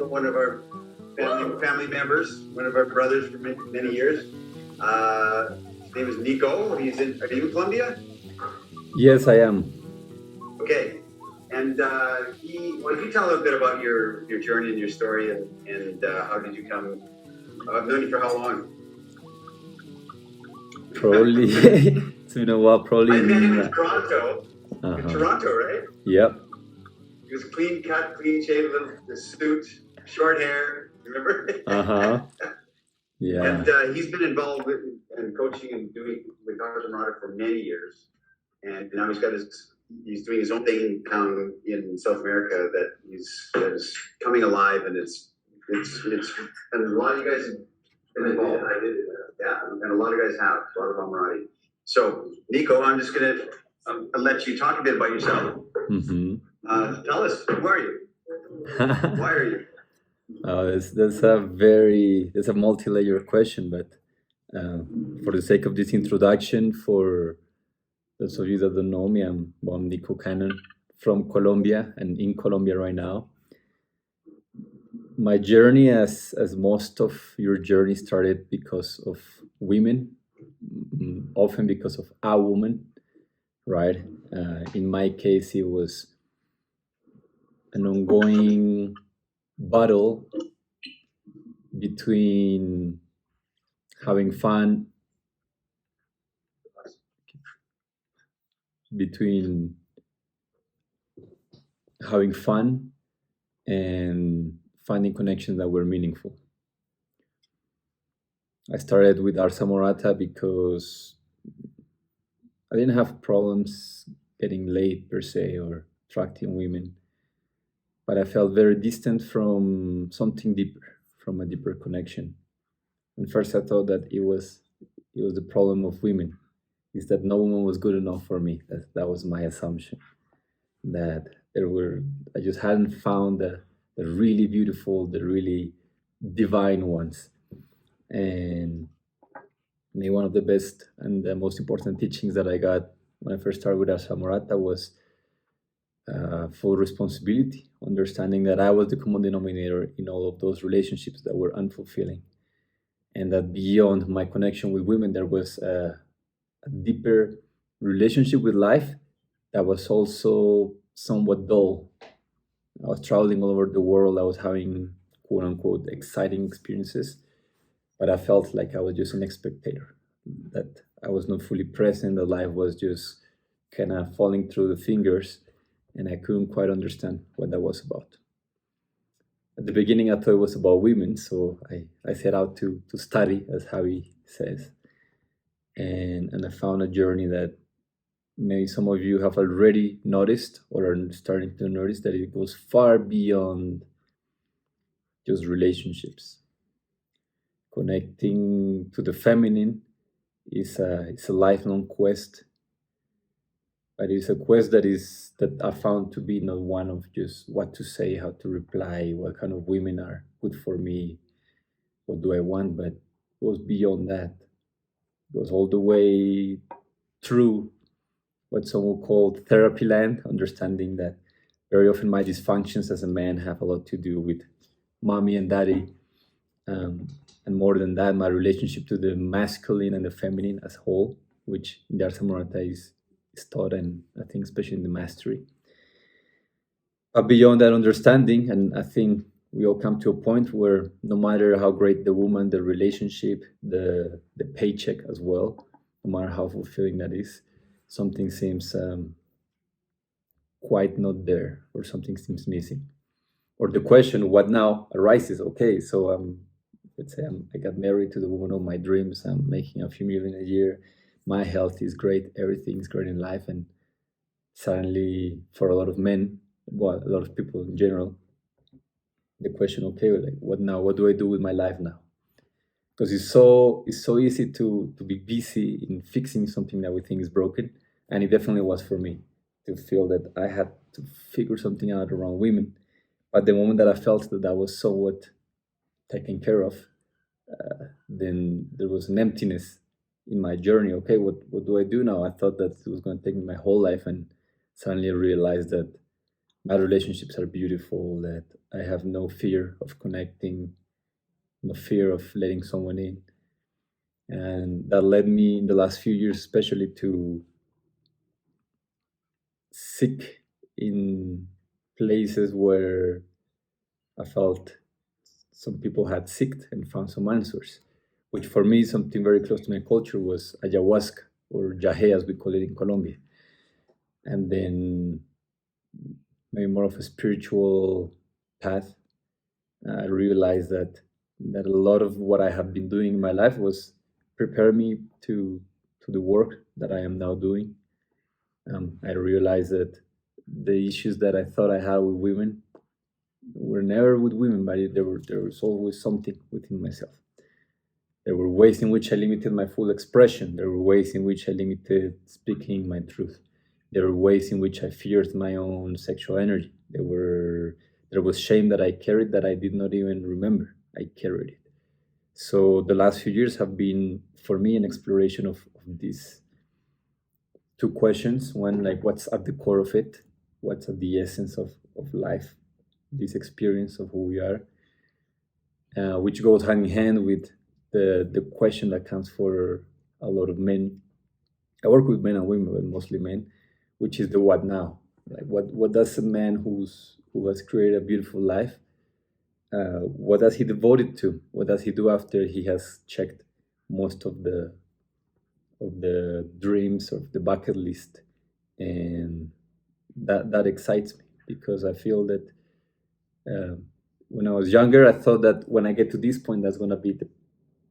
one of our family members, one of our brothers for many years. His name is Nico. Are you in Colombia? Yes, I am. Okay. And you tell a bit about your journey and your story, and how did you come? I've known you for how long? Probably it's been a while. Probably. I met him in Toronto. In Toronto, right? Yep. He was clean cut, clean shaven, the suit, short hair. Remember? Yeah. And he's been involved in coaching and doing with Amorata for many years, and now he's doing his own thing down in South America that is coming alive, and it's and a lot of you guys have been involved. Yeah, and a lot of guys have a lot of Amorati. So Nico, I'm just gonna let you talk a bit about yourself. Mm-hmm. Tell us, who are you? Why are you? That's a multi-layer question, but for the sake of this introduction, for those of you that don't know me, I'm Nicole Cannon from Colombia and in Colombia right now. My journey, as most of your journey, started because of women, often because of a woman, right? In my case, it was an ongoing battle between having fun, and finding connections that were meaningful. I started with Ars Amorata because I didn't have problems getting laid per se or attracting women, but I felt very distant from something deeper, from a deeper connection. And first I thought that it was the problem of women, is that no woman was good enough for me. That was my assumption. That I just hadn't found the really beautiful, the really divine ones. And maybe one of the best and the most important teachings that I got when I first started with Ars Amorata was full responsibility, understanding that I was the common denominator in all of those relationships that were unfulfilling, and that beyond my connection with women, there was a deeper relationship with life that was also somewhat dull. I was traveling all over the world. I was having quote unquote exciting experiences, but I felt like I was just an spectator, that I was not fully present, that life was just kind of falling through the fingers, and I couldn't quite understand what that was about. At the beginning, I thought it was about women, so I set out to study, as Javi says, and I found a journey that maybe some of you have already noticed or are starting to notice, that it goes far beyond just relationships. Connecting to the feminine is a lifelong quest, but it's a quest that I found to be not one of just what to say, how to reply, what kind of women are good for me, what do I want, but it goes beyond that. It goes all the way through what some will call therapy land, understanding that very often my dysfunctions as a man have a lot to do with mommy and daddy. And more than that, my relationship to the masculine and the feminine as a whole, which in the Ars Amorata is taught, and I think especially in the mastery. But beyond that understanding, and I think we all come to a point where no matter how great the woman, the relationship, the paycheck as well, no matter how fulfilling that is, something seems quite not there, or something seems missing. Or the question, what now, arises. Okay, so let's say I got married to the woman of my dreams. I'm making a few million a year. My health is great. Everything's great in life. And suddenly, for a lot of men, well, a lot of people in general, the question, okay, like, what now? What do I do with my life now? Because it's so easy to be busy in fixing something that we think is broken, and it definitely was for me to feel that I had to figure something out around women. But the moment that I felt that was somewhat taken care of, then there was an emptiness in my journey. Okay, what do I do now? I thought that it was going to take me my whole life, and suddenly I realized that my relationships are beautiful, that I have no fear of connecting, no fear of letting someone in. And that led me in the last few years, especially, to seek in places where I felt some people had seeked and found some answers, which for me, something very close to my culture was ayahuasca, or jahe as we call it in Colombia. And then maybe more of a spiritual path, I realized that a lot of what I have been doing in my life was prepare me to the work that I am now doing. I realized that the issues that I thought I had with women were never with women, but there was always something within myself. There were ways in which I limited my full expression. There were ways in which I limited speaking my truth. There were ways in which I feared my own sexual energy. There was shame that I carried that I did not even remember. I carried it. So the last few years have been for me an exploration of these two questions. One, like, what's at the core of it? What's at the essence of life? This experience of who we are, which goes hand in hand with the question that comes for a lot of men. I work with men and women, but mostly men, which is the what now. Like, what does a man who has created a beautiful life, what does he devote it to? What does he do after he has checked most of the dreams of the bucket list? And that excites me, because I feel that when I was younger, I thought that when I get to this point, that's going to be the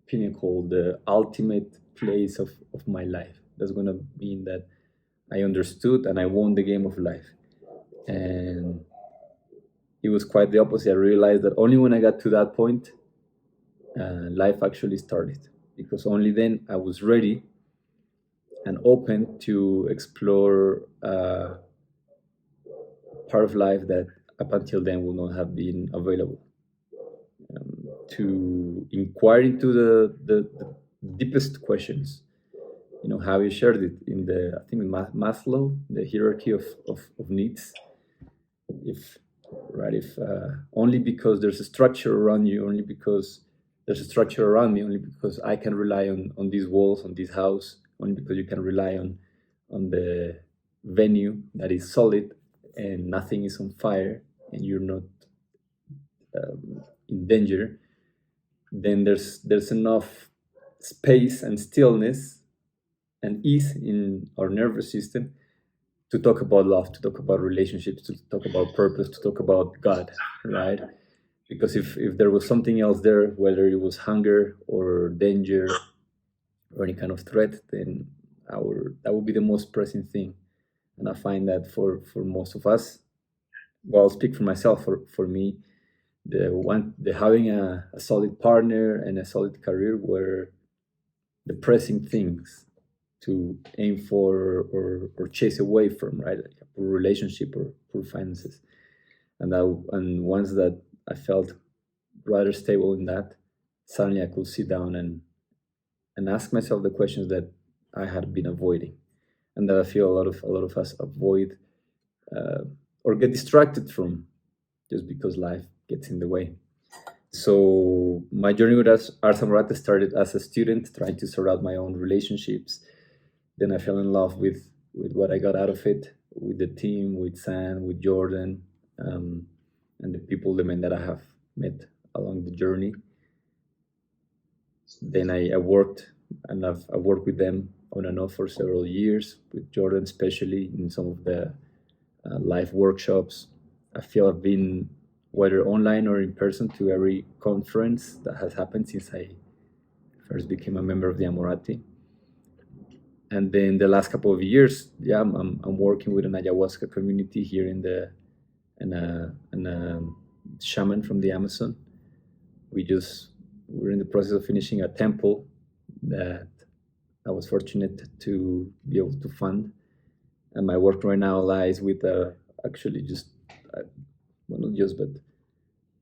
pinnacle, the ultimate place of my life. That's going to mean that I understood and I won the game of life. And it was quite the opposite. I realized that only when I got to that point, life actually started, because only then I was ready and open to explore part of life that up until then would not have been available. To inquire into the deepest questions. You know, how you shared it in the, I think, Maslow, the hierarchy of needs. If right, if only because there's a structure around you, only because there's a structure around me, only because I can rely on these walls, on this house, only because you can rely on the venue that is solid and nothing is on fire and you're not in danger, then there's enough space and stillness and ease in our nervous system to talk about love, to talk about relationships, to talk about purpose, to talk about God, right? Because if there was something else there, whether it was hunger or danger or any kind of threat, then that would be the most pressing thing. And I find that for most of us, well, I'll speak for myself. For me, the having a solid partner and a solid career were the pressing things to aim for or chase away from, right? Like a poor relationship or poor finances. And once that I felt rather stable in that, suddenly I could sit down and ask myself the questions that I had been avoiding, and that I feel a lot of us avoid or get distracted from, just because life gets in the way. So my journey with Ars Amorata started as a student, trying to sort out my own relationships. Then I fell in love with what I got out of it, with the team, with Sam, with Jordan, and the people, the men that I have met along the journey. Then I worked, and I've worked with them on and off for several years, with Jordan especially in some of the live workshops. I feel I've been, whether online or in person, to every conference that has happened since I first became a member of the Amorati. And then the last couple of years, yeah, I'm working with an ayahuasca community here in the and a shaman from the Amazon. We're in the process of finishing a temple that I was fortunate to be able to fund, and my work right now lies with actually just well, not just, but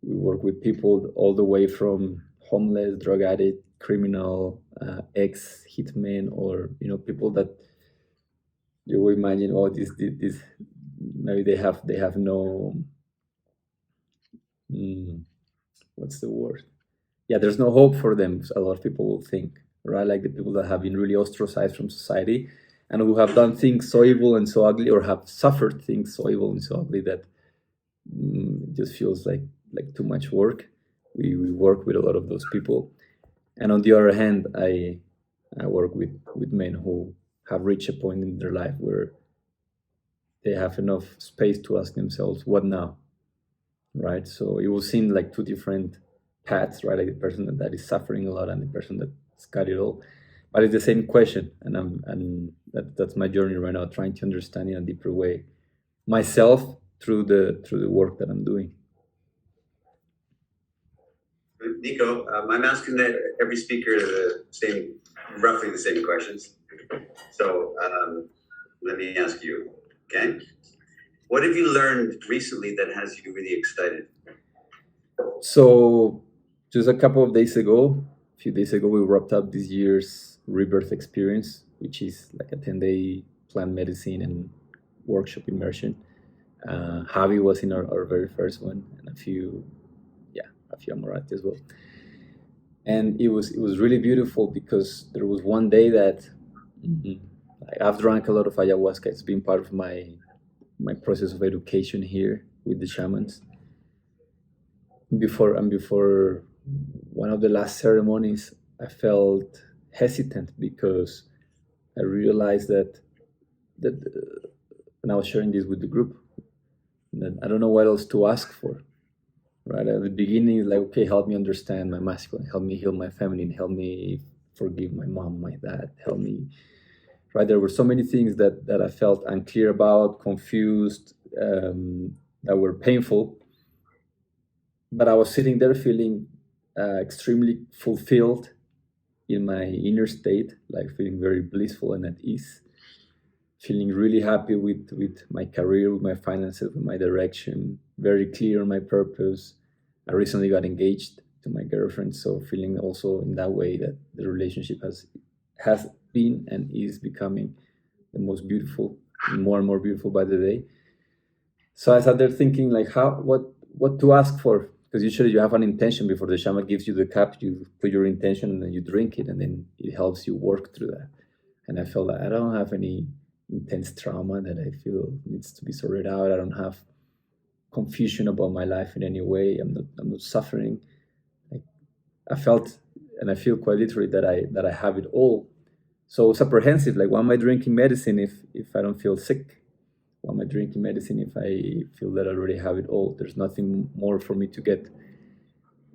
we work with people all the way from homeless, drug addict, criminal, ex hitmen, or people that you will imagine, oh, this maybe they have no what's the word? Yeah, there's no hope for them. A lot of people will think, right? Like the people that have been really ostracized from society and who have done things so evil and so ugly, or have suffered things so evil and so ugly that it just feels like too much work. We work with a lot of those people, and on the other hand, I work with men who have reached a point in their life where they have enough space to ask themselves, what now? Right? So it will seem like two different paths, right? Like the person that is suffering a lot and the person that's got it all. But it's the same question, and that's my journey right now, trying to understand in a deeper way myself through the work that I'm doing. Nico, I'm asking every speaker roughly the same questions. So let me ask you, okay? What have you learned recently that has you really excited? So just a few days ago, we wrapped up this year's Rebirth experience, which is like a 10-day plant medicine and workshop immersion. Javi was in our very first one, and a few Amorata as well. And it was really beautiful because there was one day that I've drank a lot of ayahuasca. It's been part of my process of education here with the shamans. Before one of the last ceremonies, I felt hesitant because I realized that and I was sharing this with the group, that I don't know what else to ask for. Right at the beginning, it's like, okay, help me understand my masculine, help me heal my feminine, help me forgive my mom, my dad, help me. Right, there were so many things that I felt unclear about, confused, that were painful. But I was sitting there feeling extremely fulfilled in my inner state, like feeling very blissful and at ease, feeling really happy with my career, with my finances, with my direction, very clear on my purpose. I recently got engaged to my girlfriend, so feeling also in that way that the relationship has been and is becoming the most beautiful, more and more beautiful by the day. So I sat there thinking, like, what to ask for, because usually you have an intention before the shaman gives you the cup. You put your intention and then you drink it, and then it helps you work through that. And I felt like I don't have any intense trauma that I feel needs to be sorted out. I don't have confusion about my life in any way. I'm not suffering. I felt and I feel quite literally that I have it all. So it's apprehensive. Like, why am I drinking medicine if I don't feel sick? Why am I drinking medicine if I feel that I already have it all? There's nothing more for me to get.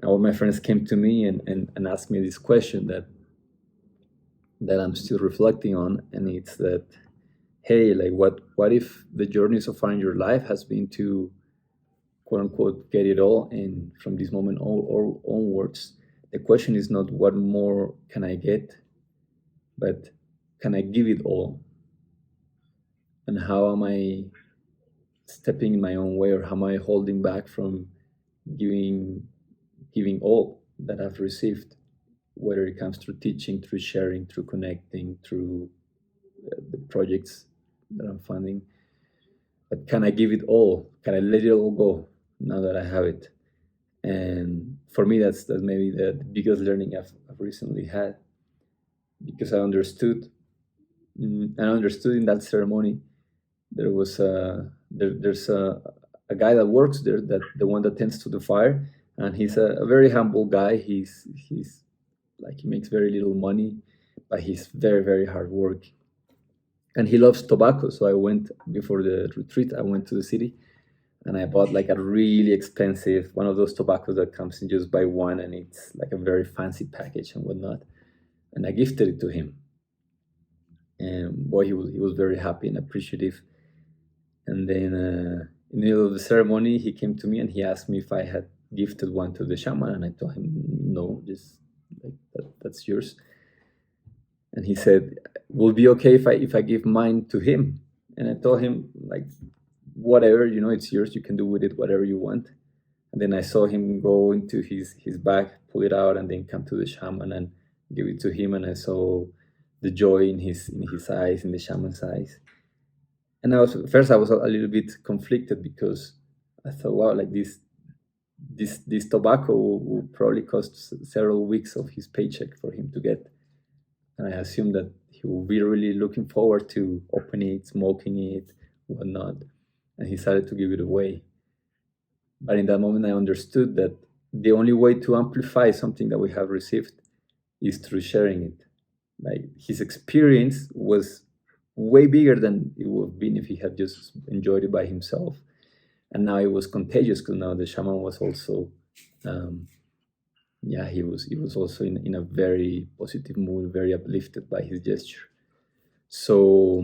And all my friends came to me and asked me this question that I'm still reflecting on, and it's that, hey, like, what if the journey so far in your life has been to, quote unquote, get it all, and from this moment onwards, the question is not what more can I get, but can I give it all? And how am I stepping in my own way, or how am I holding back from giving all that I've received, whether it comes through teaching, through sharing, through connecting, through the projects that I'm funding. But can I give it all? Can I let it all go now that I have it? And for me, that's maybe the biggest learning I've recently had, because I understood in that ceremony there was there's a guy that works there, that the one that tends to the fire, and he's a very humble guy. He's like, he makes very little money, but he's very, very hardworking, and he loves tobacco. So I went, before the retreat, I went to the city and I bought like a really expensive one of those tobaccos that comes in just by one, and it's like a very fancy package and whatnot, and I gifted it to him. And boy, he was very happy and appreciative. And then in the middle of the ceremony, he came to me and he asked me if I had gifted one to the shaman, and I told him no, just like that's yours. And he said, "Will it be okay if I give mine to him?" And I told him, like, whatever, it's yours. You can do with it whatever you want. And then I saw him go into his bag, pull it out, and then come to the shaman and give it to him. And I saw the joy in his eyes, in the shaman's eyes. And I was a little bit conflicted because I thought, wow, like this tobacco will probably cost several weeks of his paycheck for him to get, and I assumed that he will be really looking forward to opening it, smoking it, whatnot, and he started to give it away. But in that moment, I understood that the only way to amplify something that we have received is through sharing it. Like his experience was way bigger than it would have been if he had just enjoyed it by himself. And now it was contagious because now the shaman was also, um, yeah, he was also in a very positive mood, very uplifted by his gesture. So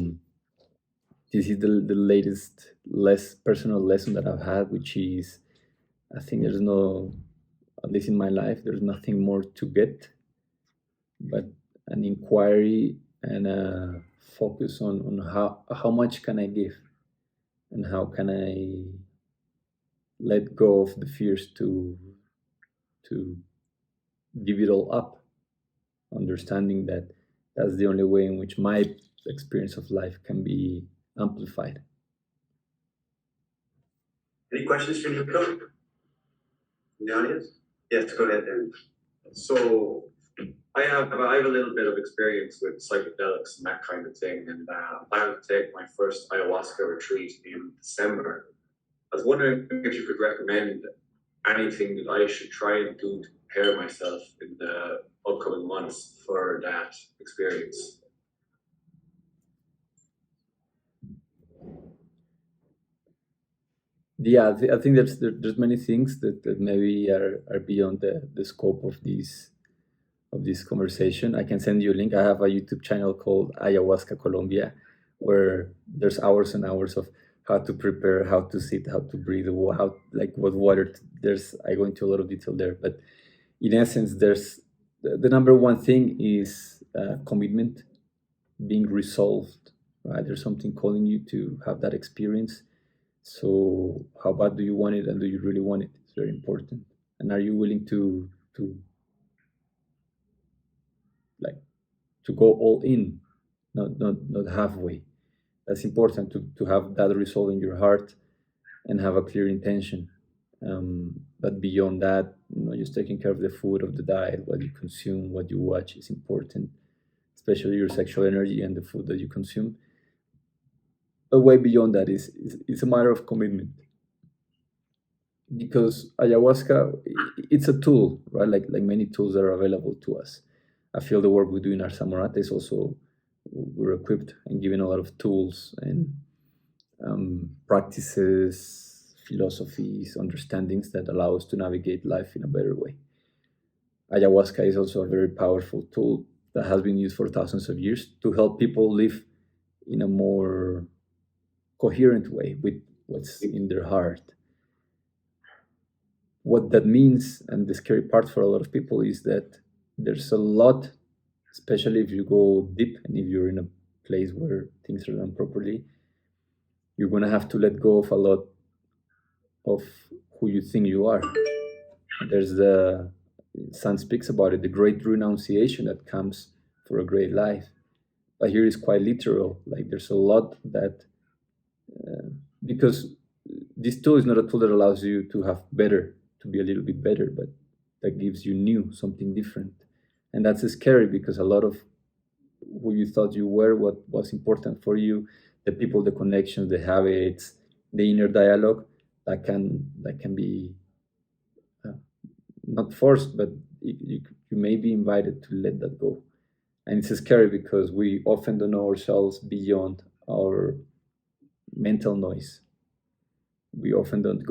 this is the latest less personal lesson that I've had, which is I think there's no, at least in my life, there's nothing more to get but an inquiry and a focus on how much can I give and how can I let go of the fears to give it all up, understanding that that's the only way in which my experience of life can be amplified. Any questions for Nico from the audience? Yes, go ahead, Darren. So I have a little bit of experience with psychedelics and that kind of thing, and I had to take my first ayahuasca retreat in December. I was wondering if you could recommend anything that I should try and do to prepare myself in the upcoming months for that experience. Yeah, I think there's many things that maybe are beyond the scope of this conversation. I can send you a link. I have a YouTube channel called Ayahuasca Colombia, where there's hours and hours of how to prepare, how to sit, how to breathe, how like what water. There's I go into a lot of detail there, but in essence, there's the number one thing is commitment, being resolved. Right, there's something calling you to have that experience. So how bad do you want it, and do you really want it? It's very important. And are you willing to like to go all in, not halfway. That's important to have that resolve in your heart and have a clear intention. But beyond that, just taking care of the food, of the diet, what you consume, what you watch is important, especially your sexual energy and the food that you consume. But way beyond that is it's a matter of commitment, because ayahuasca it's a tool, right? Like many tools that are available to us. I feel the work we do in our Amorata is also we're equipped and given a lot of tools and practices, philosophies, understandings that allow us to navigate life in a better way. Ayahuasca is also a very powerful tool that has been used for thousands of years to help people live in a more coherent way with what's in their heart. What that means, and the scary part for a lot of people, is that there's a lot, especially if you go deep and if you're in a place where things are done properly, you're going to have to let go of a lot of who you think you are. There's the Sun speaks about it, the great renunciation that comes for a great life. But here is quite literal. Like there's a lot that because this tool is not a tool that allows you to have better, to be a little bit better, but that gives you new, something different. And that's scary because a lot of who you thought you were, what was important for you, the people, the connections, the habits, the inner dialogue, that can be not forced, but you may be invited to let that go. And it's scary because we often don't know ourselves beyond our mental noise. We often don't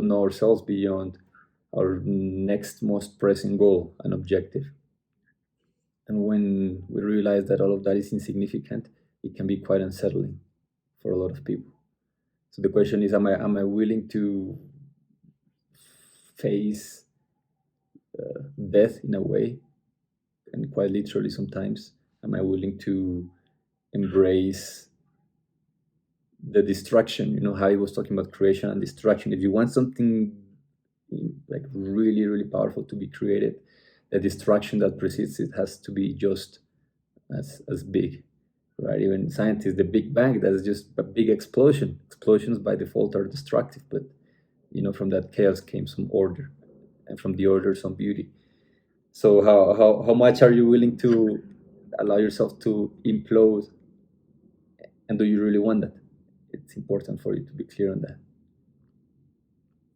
know ourselves beyond our next most pressing goal and objective. And when we realize that all of that is insignificant, it can be quite unsettling for a lot of people. So the question is, am I willing to face death in a way, and quite literally sometimes? Am I willing to embrace the destruction? How he was talking about creation and destruction. If you want something like really, really powerful to be created, the destruction that precedes it has to be just as big, right? Even scientists, the Big Bang, that's just a big explosion. Explosions by default are destructive, but from that chaos came some order, and from the order some beauty. So how much are you willing to allow yourself to implode, and do you really want that? It's important for you to be clear on that.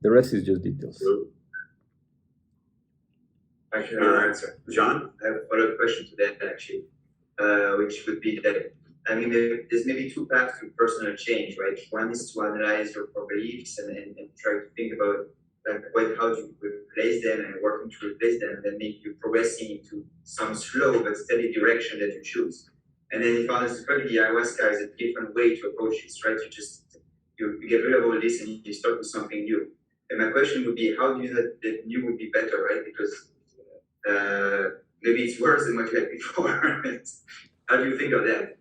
The rest is just details. Thank you for your answer. John, I have a follow-up question to that actually, which would be that, I mean, there's maybe two paths to personal change, right? One is to analyze your core beliefs and try to think about how to replace them and working to replace them, and then make you progressing into some slow but steady direction that you choose. And then if I understand correctly, ayahuasca is a different way to approach this, right? You get rid of all this and you start with something new. And my question would be, how do you know that new would be better, right? Because maybe it's worse than what you had before. How do you think of that?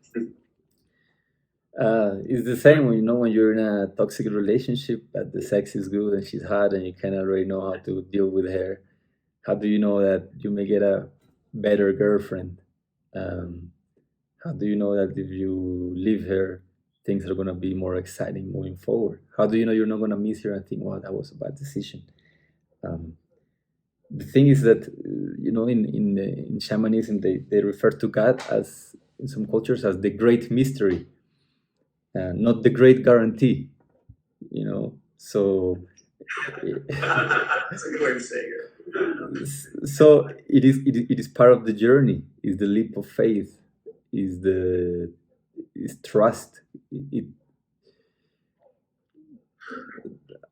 It's the same when you're in a toxic relationship, but the sex is good and she's hot and you kind of already know how to deal with her. How do you know that you may get a better girlfriend? How do you know that if you leave her, things are going to be more exciting moving forward? How do you know you're not going to miss her and think, wow, that was a bad decision? The thing is that, in shamanism, they refer to God as, in some cultures, as the great mystery, not the great guarantee, so... That's a good way of saying it. So it is part of the journey, is the leap of faith, is trust.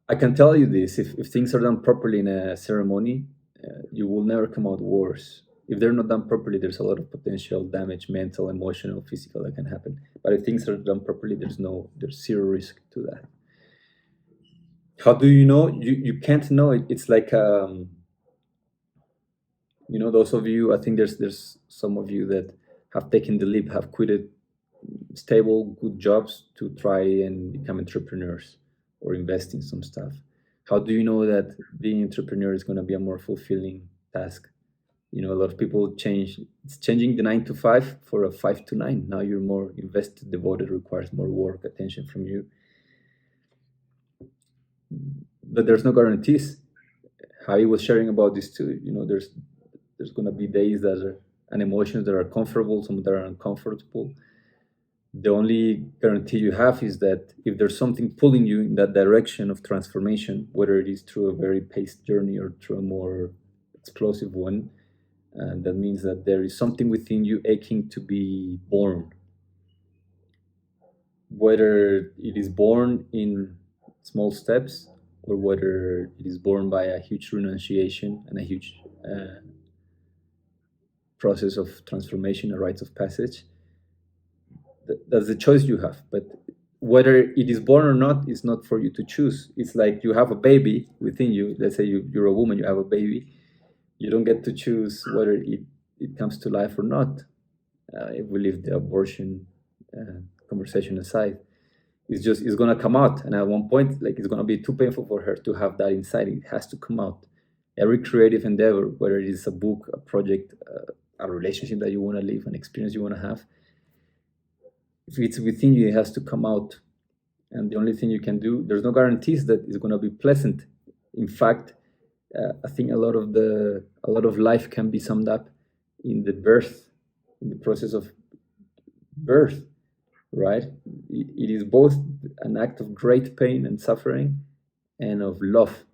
I can tell you this, if things are done properly in a ceremony, you will never come out worse. If they're not done properly, there's a lot of potential damage, mental, emotional, physical, that can happen. But if things are done properly, there's zero risk to that. How do you know? You can't know it. It's like those of you, I think there's some of you that have taken the leap, have quitted stable, good jobs to try and become entrepreneurs or invest in some stuff. How do you know that being an entrepreneur is going to be a more fulfilling task? A lot of people it's changing the 9 to 5 for a 5 to 9. Now you're more invested, devoted, requires more work, attention from you. But there's no guarantees. Javi was sharing about this too. There's going to be days and emotions that are comfortable, some that are uncomfortable. The only guarantee you have is that if there's something pulling you in that direction of transformation, whether it is through a very paced journey or through a more explosive one, that means that there is something within you aching to be born. Whether it is born in small steps or whether it is born by a huge renunciation and a huge process of transformation, a rite of passage, that's the choice you have. But whether it is born or not is not for you to choose. It's like you have a baby within you. Let's say you're a woman, you have a baby. You don't get to choose whether it comes to life or not. If we leave the abortion conversation aside, it's going to come out. And at one point, it's going to be too painful for her to have that inside. It has to come out. Every creative endeavor, whether it is a book, a project, a relationship that you want to live, an experience you want to have, if it's within you, it has to come out. And the only thing you can do, there's no guarantees that it's going to be pleasant. In fact, I think a lot of life can be summed up in the process of birth, right? It is both an act of great pain and suffering and of love,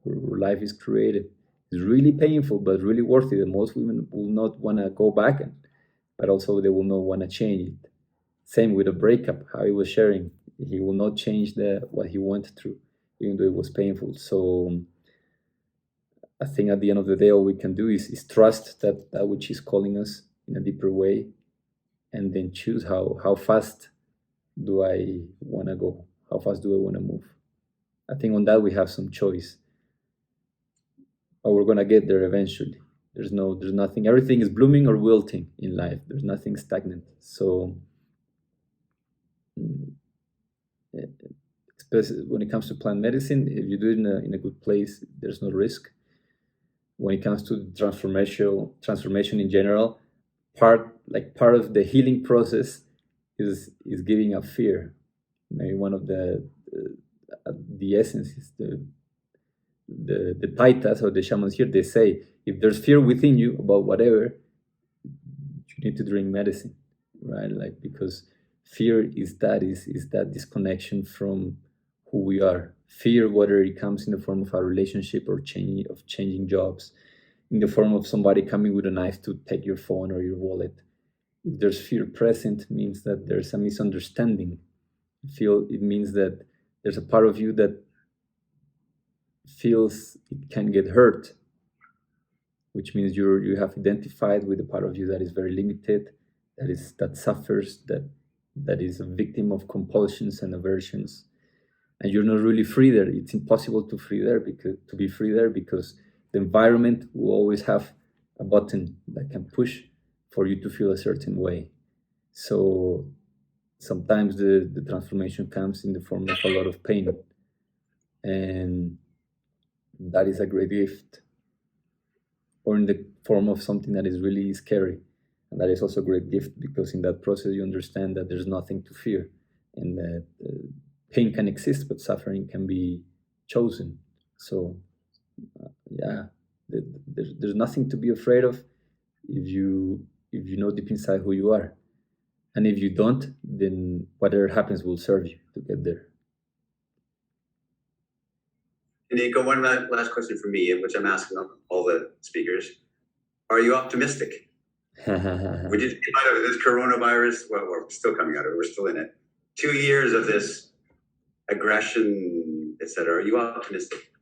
where life is created. It's really painful, but really worth it. And most women will not want to go back, but also they will not want to change it. Same with a breakup, how he was sharing. He will not change what he went through, even though it was painful. So I think at the end of the day, all we can do is trust that which is calling us in a deeper way, and then choose how fast do I want to go? How fast do I want to move? I think on that we have some choice. But we're going to get there eventually. There's nothing. Everything is blooming or wilting in life. There's nothing stagnant. So especially when it comes to plant medicine, if you do it in a good place, there's no risk. When it comes to transformation in general, part of the healing process is giving up fear. Maybe one of the essence is the taitas or the shamans here. They say if there's fear within you about whatever, you need to drink medicine, right? Like, because fear is that disconnection from who we are. Fear, whether it comes in the form of a relationship or changing jobs, in the form of somebody coming with a knife to take your phone or your wallet. If there's fear present, it means that there's a misunderstanding. It means that there's a part of you that feels it can get hurt, which means you have identified with a part of you that is very limited, that suffers, that is a victim of compulsions and aversions, and you're not really free there. It's impossible to be free there because the environment will always have a button that can push for you to feel a certain way. So sometimes the transformation comes in the form of a lot of pain, and that is a great gift, or in the form of something that is really scary, and that is also a great gift, because in that process you understand that there's nothing to fear, and that pain can exist but suffering can be chosen. So yeah, there's nothing to be afraid of if you know deep inside who you are, and if you don't, then whatever happens will serve you to get there. Nico, one last question for me, which I'm asking all the speakers. Are you optimistic? We just came out of this coronavirus. Well, we're still coming out of it. We're still in it. 2 years of this aggression, etc. Are you optimistic?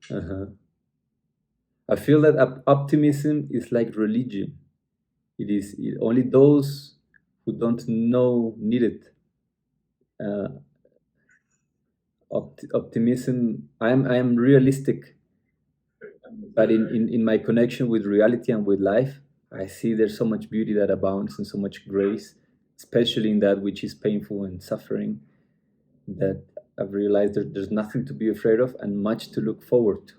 I feel that optimism is like religion. Only those who don't know need it. Optimism. I am realistic, but in my connection with reality and with life, I see there's so much beauty that abounds and so much grace, especially in that which is painful and suffering, that I've realized there's nothing to be afraid of and much to look forward to.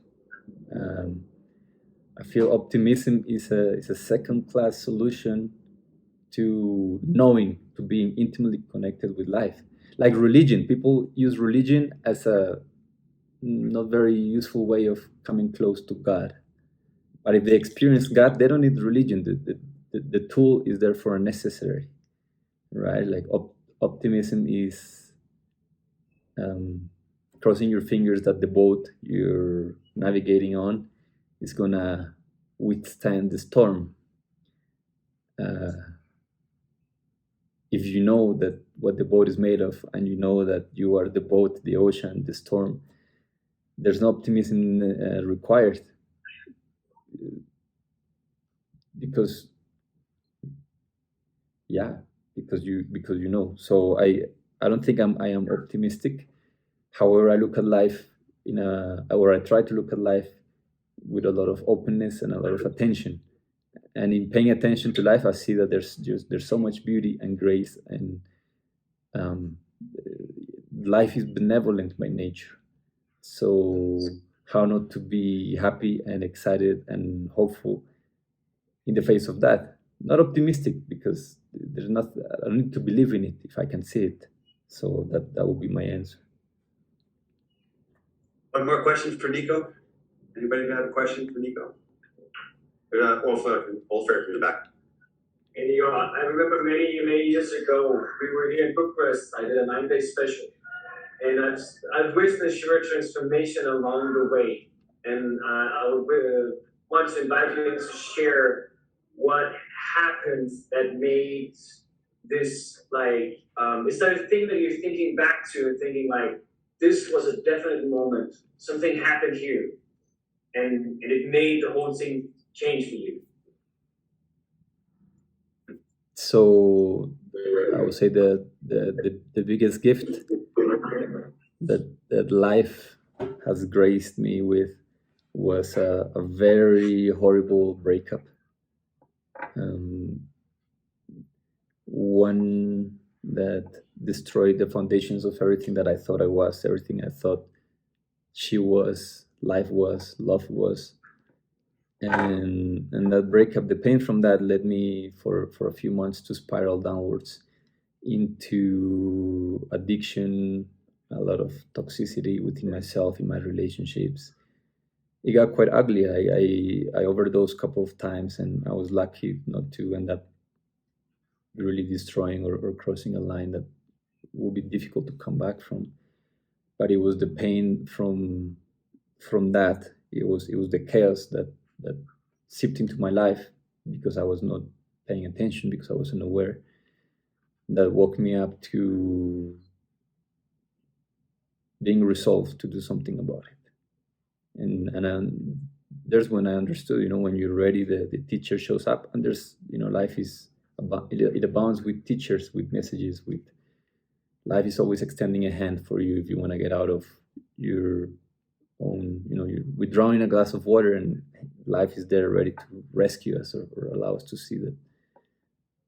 I feel optimism is a second-class solution to knowing, to being intimately connected with life. Like religion, people use religion as a not very useful way of coming close to God. But if they experience God, they don't need religion. The tool is therefore necessary, right? Like optimism is crossing your fingers that the boat you're navigating on is gonna withstand the storm. If you know that what the boat is made of, and you know that you are the boat, the ocean, the storm, there's no optimism required, because you know. So I don't think I am optimistic. However, I look at life I try to look at life with a lot of openness and a lot of attention. And in paying attention to life, I see that there's so much beauty and grace, and life is benevolent by nature. So how not to be happy and excited and hopeful in the face of that? Not optimistic, because I don't need to believe in it if I can see it. So that would be my answer. One more question for Nico. Anybody have a question for Nico? Olfer from the back. And I remember many years ago, we were here in Bucharest. I did a 9-day special, and I've witnessed your transformation along the way. And I want to invite you to share what happened that made this is that a thing that you're thinking back to and thinking like, this was a definite moment. Something happened here, and it made the whole thing change for you. So I would say the biggest gift that life has graced me with was a very horrible breakup. One that destroyed the foundations of everything that I thought I was, everything I thought she was, life was, love was. And that breakup, the pain from that led me for a few months to spiral downwards into addiction, a lot of toxicity within myself, in my relationships. It got quite ugly. I overdosed a couple of times, and I was lucky not to end up really destroying or crossing a line that would be difficult to come back from. But it was the pain from that. It was the chaos that seeped into my life because I was not paying attention, because I wasn't aware, that woke me up to being resolved to do something about it. And there's when I understood, when you're ready, the teacher shows up, and there's, life is about, it abounds with teachers, with messages, with life is always extending a hand for you if you want to get out of your own, you're withdrawing a glass of water, and life is there ready to rescue us or allow us to see that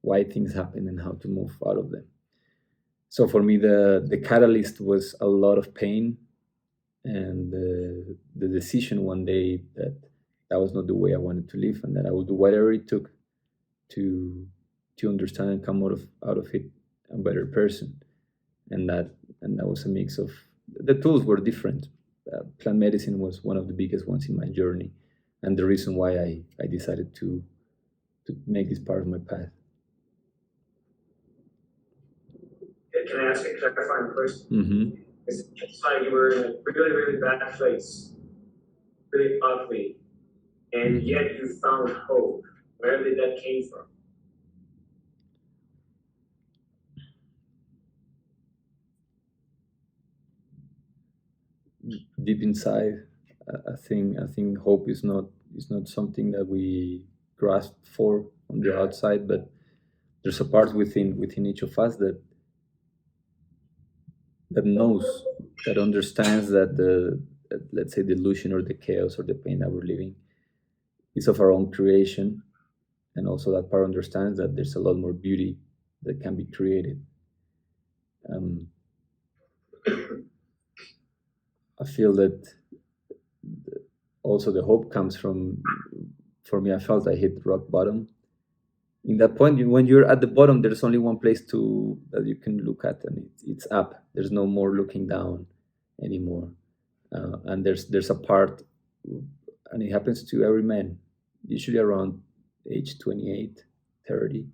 why things happen and how to move out of them. So for me, the catalyst was a lot of pain, and the decision one day that was not the way I wanted to live, and that I would do whatever it took to understand and come out of it a better person. And that was a mix of, the tools were different. Plant medicine was one of the biggest ones in my journey, and the reason why I decided to make this part of my path. Can I ask a clarifying question? Mm-hmm. It's like you were in a really, really bad place, really ugly, and yet you found hope. Where did that came from? Deep inside, I think hope is not something that we grasp for on the outside, but there's a part within each of us that knows, that understands that let's say, the illusion or the chaos or the pain that we're living is of our own creation, and also that part understands that there's a lot more beauty that can be created. I feel that also the hope comes from, for me, I felt I hit rock bottom. In that point, when you're at the bottom, there's only one place that you can look at, and it's up. There's no more looking down anymore. And there's a part, and it happens to every man, usually around age 28, 30,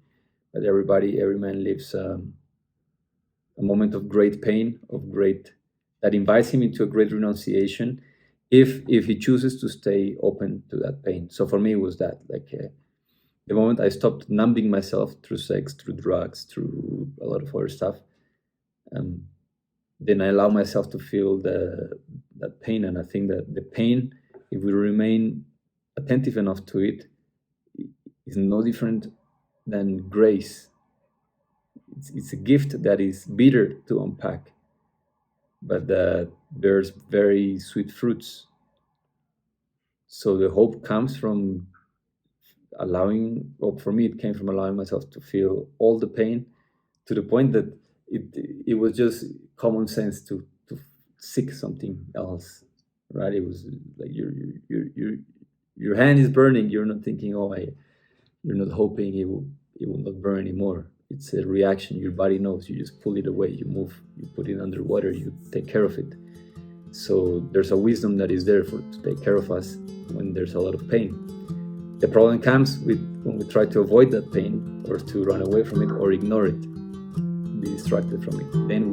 that every man lives a moment of great pain, that invites him into a great renunciation, if he chooses to stay open to that pain. So for me, it was that, the moment I stopped numbing myself through sex, through drugs, through a lot of other stuff, then I allow myself to feel that pain. And I think that the pain, if we remain attentive enough to it, is no different than grace. It's a gift that is bitter to unpack, but that bears very sweet fruits. So the hope comes from for me, it came from allowing myself to feel all the pain, to the point that it was just common sense to seek something else, right? It was like your hand is burning. You're not thinking, you're not hoping it will not burn anymore. It's a reaction. Your body knows. You just pull it away. You move. You put it underwater. You take care of it. So there's a wisdom that is there to take care of us when there's a lot of pain. The problem comes when we try to avoid that pain, or to run away from it, or ignore it, be distracted from it. Then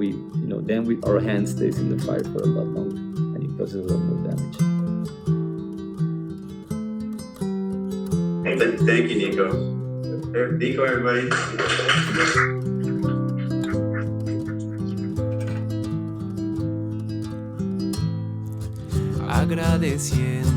our hand stays in the fire for a lot longer, and it causes a lot more damage. Thank you, Nico. Nico, everybody. Agradeciendo